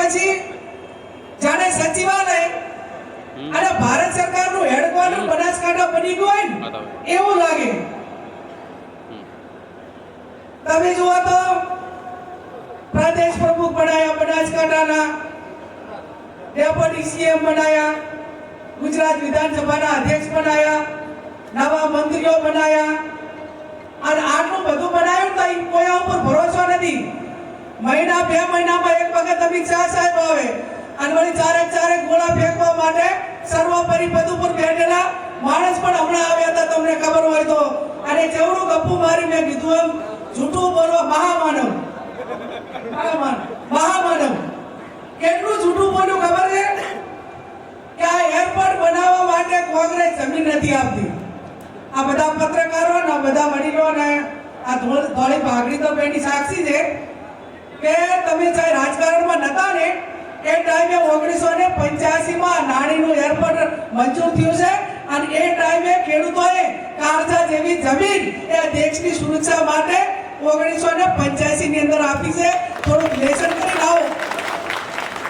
પછી જાણે સચિવાલય અને ભારત સરકારનું હેડક્વાર્ટર બનાસકાંઠા બની ગયું હોય ને એવું લાગે। તમે જુઓ તો પ્રદેશ પ્રમુખ બનાયા બનાસકાંઠાના, ડેપ્યુટી સીએમ બનાયા, ગુજરાત વિધાનસભાના અધ્યક્ષ બનાયા, નવા મંત્રીઓ બનાયા અને આટલું બધું બનાવ્યું તો કોઈ ઉપર ભરોસો નથી। મહિના 2 મહિનામાં એક વખત અમિત શાહ સાહેબ આવે અને વળી ચારેક ગોળા ફેંકવા માટે સર્વોપરી પદ ઉપર બેઠેલા માણસ પણ હમણાં આવ્યા હતા, તમને ખબર હોય તો। અને જેવડું ગપ્પુ મારી મેં કીધું એમ જૂઠું બોલવા મહામાનવ કેટલું જૂઠું બોલ્યું ખબર છે કે આ એરપોર્ટ બનાવવા માટે કોંગ્રેસ જમીન નથી આપતી। આ બધા પત્રકારો ને બધા વડીલો ને આ ધોળી ભાગડી તો બેની સાક્ષી છે કે તમે ચાહે રાજકારણમાં નતા ને એ ટાઈમે 1985 માં નાણીનું એરપોર્ટ મંજૂર થયું છે અને એ ટાઈમે ખેડૂતોએ કારજા જેવી જમીન એ દેશની સુરક્ષા માટે 1985 ની અંદર આપી છે। થોડું લેસન કરીને આવો।